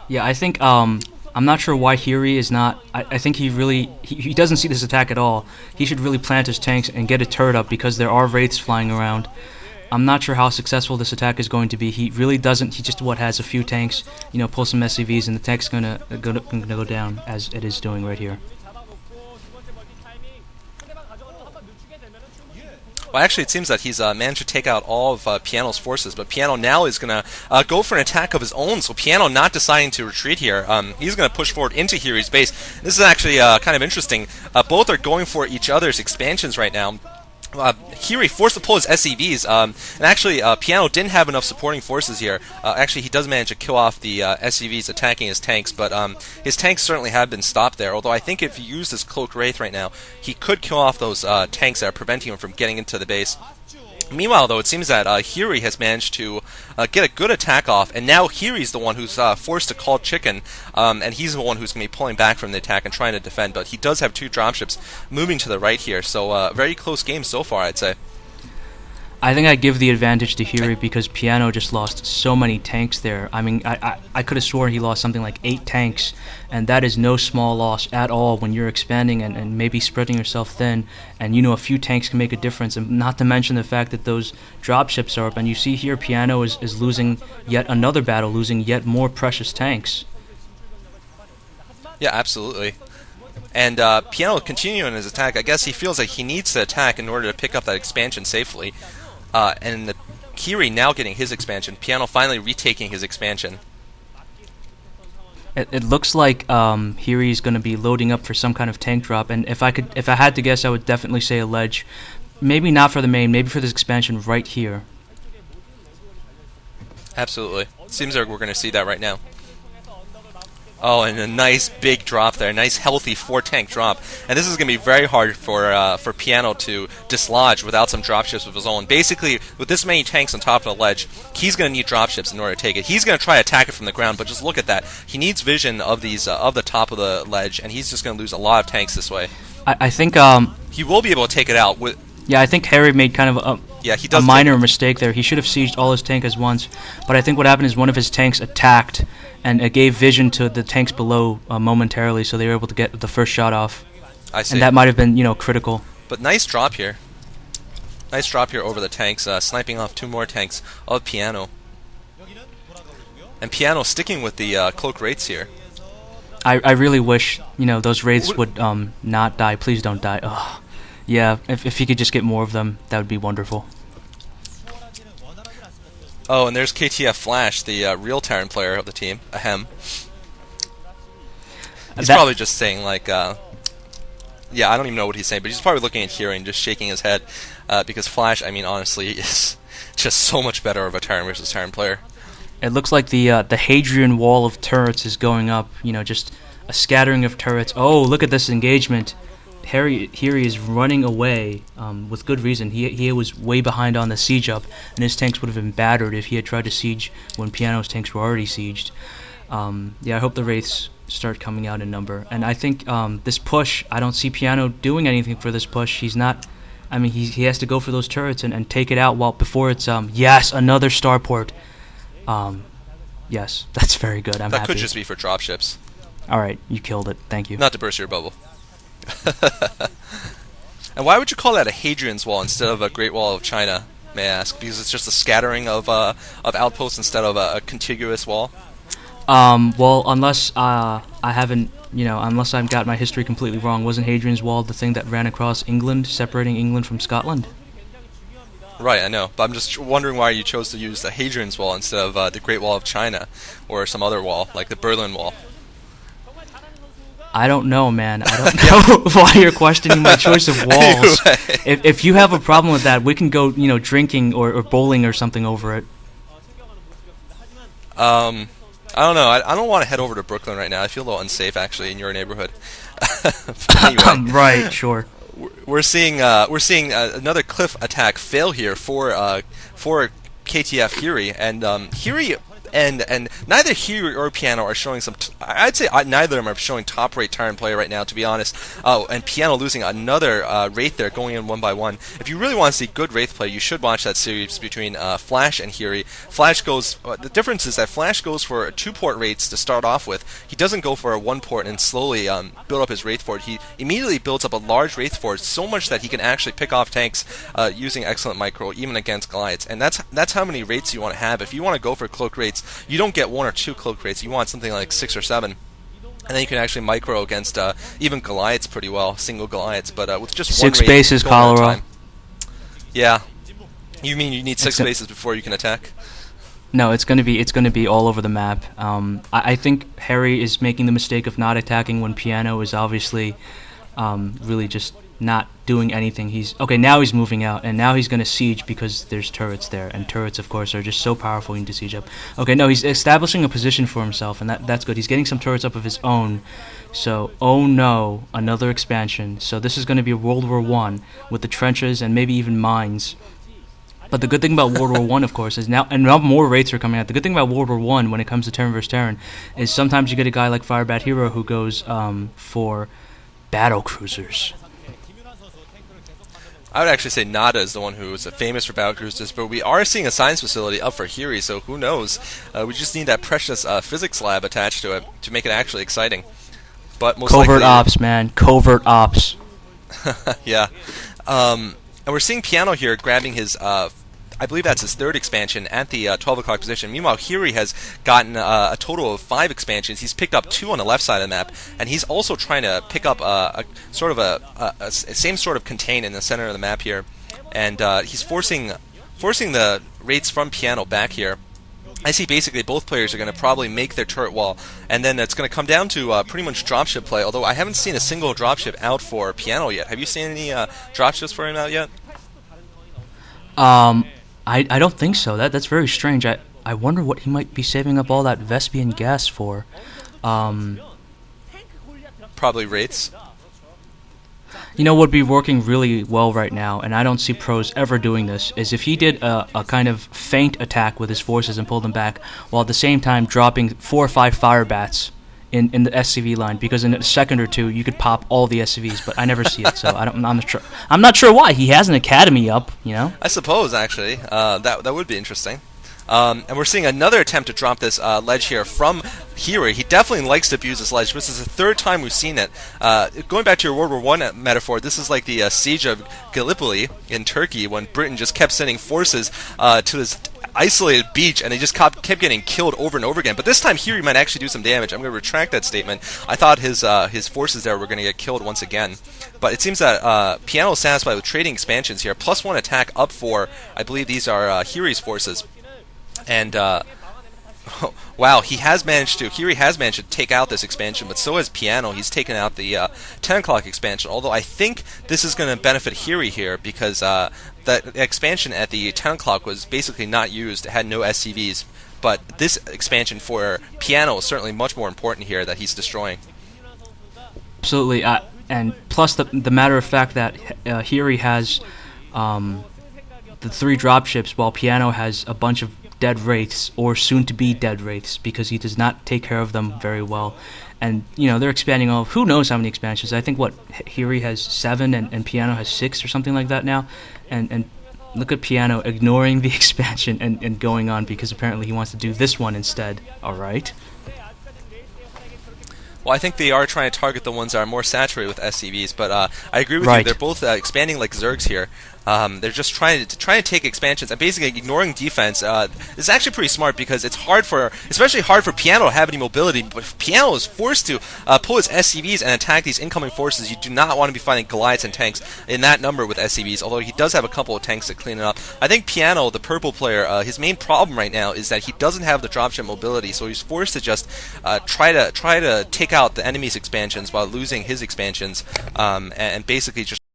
Yeah, I think I'm not sure why Hery is not. I think he doesn't see this attack at all. He should really plant his tanks and get a turret up because there are wraiths flying around. I'm not sure how successful this attack is going to be. He really doesn't. He just has a few tanks, pull some SCVs, and the tank's gonna go down as it is doing right here. Well, actually, it seems that he's managed to take out all of Piano's forces, but Piano now is going to go for an attack of his own, so Piano not deciding to retreat here. He's going to push forward into Hery's base. This is actually kind of interesting. Both are going for each other's expansions right now. Hery forced to pull his SCVs, and actually Piano didn't have enough supporting forces here. Actually, he does manage to kill off the SCVs attacking his tanks, but his tanks certainly have been stopped there, although I think if he used his Cloaked Wraith right now, he could kill off those tanks that are preventing him from getting into the base. Meanwhile, though, it seems that Hery has managed to get a good attack off, and now Hery's the one who's forced to call chicken, and he's the one who's going to be pulling back from the attack and trying to defend, but he does have two dropships moving to the right here, so very close game so far, I'd say. I think I give the advantage to Hery because Piano just lost so many tanks there. I mean, I could have sworn he lost something like 8 tanks, and that is no small loss at all when you're expanding and maybe spreading yourself thin, and a few tanks can make a difference, and not to mention the fact that those dropships are up, and you see here Piano is losing yet another battle, losing yet more precious tanks. Yeah, absolutely. And Piano continuing his attack, I guess he feels like he needs to attack in order to pick up that expansion safely. And Hery now getting his expansion. Piano finally retaking his expansion. It looks like Hery's going to be loading up for some kind of tank drop, and if I had to guess, I would definitely say a ledge. Maybe not for the main, maybe for this expansion right here. Absolutely. Seems like we're going to see that right now. Oh, and a nice big drop there, nice healthy 4-tank drop, and this is going to be very hard for Piano to dislodge without some dropships of his own. Basically, with this many tanks on top of the ledge, he's going to need dropships in order to take it. He's going to try to attack it from the ground, but just look at that. He needs vision of these of the top of the ledge, and he's just going to lose a lot of tanks this way. I think he will be able to take it out with. Yeah, I think Hery made kind of a minor mistake there. He should have sieged all his tanks at once, but I think what happened is one of his tanks attacked, and it gave vision to the tanks below momentarily, so they were able to get the first shot off. I see. And that might have been, critical. But nice drop here. Nice drop here over the tanks, sniping off 2 more tanks of Piano. And Piano sticking with the Cloak Wraiths here. I really wish, those Wraiths would not die. Please don't die. Ugh. Yeah, if he could just get more of them, that would be wonderful. Oh, and there's KTF Flash, the real Terran player of the team, ahem. He's probably just saying, like, yeah, I don't even know what he's saying, but he's probably looking at Hery and just shaking his head, because Flash, I mean, honestly, is just so much better of a Terran versus Terran player. It looks like the Hadrian wall of turrets is going up, just a scattering of turrets. Oh, look at this engagement. Hery is running away with good reason. He was way behind on the siege up, and his tanks would have been battered if he had tried to siege when Piano's tanks were already sieged. Yeah, I hope the Wraiths start coming out in number. And I think this push, I don't see Piano doing anything for this push. He's not... I mean, he has to go for those turrets and take it out before it's... yes, another starport. Yes, that's very good. I'm happy. That could just be for dropships. Alright, you killed it. Thank you. Not to burst your bubble. And why would you call that a Hadrian's Wall instead of a Great Wall of China, may I ask? Because it's just a scattering of outposts instead of a contiguous wall? Well, unless I haven't, unless I've got my history completely wrong, wasn't Hadrian's Wall the thing that ran across England, separating England from Scotland? Right, I know, but I'm just wondering why you chose to use the Hadrian's Wall instead of the Great Wall of China, or some other wall, like the Berlin Wall. I don't know, man. I don't know why you're questioning my choice of walls. Anyway. If you have a problem with that, we can go, drinking or bowling or something over it. I don't know. I don't want to head over to Brooklyn right now. I feel a little unsafe, actually, in your neighborhood. Anyway, right, sure. We're seeing another cliff attack fail here for KTF Hery, and Hery And neither Hery or Piano are showing some. I'd say neither of them are showing top-rate Tyrant play right now, to be honest. Oh, and Piano losing another Wraith there, going in 1-by-1. If you really want to see good Wraith play, you should watch that series between Flash and Hery. Flash goes. The difference is that Flash goes for 2-port Wraiths to start off with. He doesn't go for a 1-port and slowly build up his Wraith fort. He immediately builds up a large Wraith fort, so much that he can actually pick off tanks using excellent micro, even against Goliaths. And that's how many Wraiths you want to have. If you want to go for cloak Wraiths, you don't get 1 or 2 cloak Wraiths. You want something like 6 or 7. And then you can actually micro against even Goliaths pretty well, single Goliaths. But with just 6 one bases, Cholera. Yeah. You mean you need 6 bases before you can attack? No, it's gonna be all over the map. I think Hery is making the mistake of not attacking when Piano is obviously really just not doing anything. Now he's moving out, and now he's gonna siege because there's turrets there, and turrets, of course, are just so powerful you need to siege up. Okay, no, he's establishing a position for himself, and that's good. He's getting some turrets up of his own. So, oh no, another expansion. So this is gonna be World War I with the trenches and maybe even mines. But the good thing about World War I, of course, is now more Wraiths are coming out. The good thing about World War I when it comes to Terran vs. Terran is sometimes you get a guy like Firebat Hero who goes for battle cruisers. I would actually say Nada is the one who is famous for battle cruisers, but we are seeing a science facility up for Hery, so who knows? We just need that precious physics lab attached to it to make it actually exciting. But most covert likely, ops, man. Covert ops. Yeah. And we're seeing Piano here grabbing his, I believe that's his 3rd expansion at the 12 o'clock position. Meanwhile, Hery has gotten a total of 5 expansions. He's picked up 2 on the left side of the map, and he's also trying to pick up a same sort of contain in the center of the map here. And he's forcing the Wraiths from Piano back here. I see basically both players are going to probably make their turret wall, and then it's going to come down to pretty much dropship play, although I haven't seen a single dropship out for Piano yet. Have you seen any dropships for him out yet? I don't think so. That's very strange. I wonder what he might be saving up all that Vespian gas for. Probably Wraiths. You know what would be working really well right now, and I don't see pros ever doing this, is if he did a kind of feint attack with his forces and pulled them back, while at the same time dropping 4 or 5 fire bats in the SCV line, because in a second or two you could pop all the SCVs, but I never see it, so I'm not sure. I'm not sure why. He has an academy up, you know? I suppose, actually. That would be interesting. And we're seeing another attempt to drop this ledge here from Hery. He definitely likes to abuse this ledge. This is the 3rd time we've seen it. Going back to your World War I metaphor, this is like the siege of Gallipoli in Turkey, when Britain just kept sending forces to this isolated beach, and they just kept getting killed over and over again. But this time, Hery might actually do some damage. I'm going to retract that statement. I thought his forces there were going to get killed once again. But it seems that Piano is satisfied with trading expansions here. +1 attack up for, I believe these are Hery's forces. And wow, Hery has managed to take out this expansion, but so has Piano. He's taken out the 10 o'clock expansion, although I think this is going to benefit Hery here, because the expansion at the 10 o'clock was basically not used. It had no SCVs, but this expansion for Piano is certainly much more important here that he's destroying. Absolutely, and plus the matter of fact that Hery has the 3 dropships, while Piano has a bunch of dead Wraiths, or soon-to-be dead Wraiths, because he does not take care of them very well. And, you know, they're expanding all, who knows how many expansions. I think, Hery has 7 and Piano has 6 or something like that now. And look at Piano ignoring the expansion and going on, because apparently he wants to do this one instead. Alright. Well, I think they are trying to target the ones that are more saturated with SCVs, but I agree with you. They're both expanding like Zergs here. They're just trying to take expansions and basically ignoring defense. It's actually pretty smart, because it's especially hard for Piano to have any mobility. But if Piano is forced to pull his SCVs and attack these incoming forces, you do not want to be fighting Goliaths and tanks in that number with SCVs, although he does have a couple of tanks to clean it up. I think Piano, the purple player, his main problem right now is that he doesn't have the dropship mobility, so he's forced to just try to take out the enemy's expansions while losing his expansions, and basically just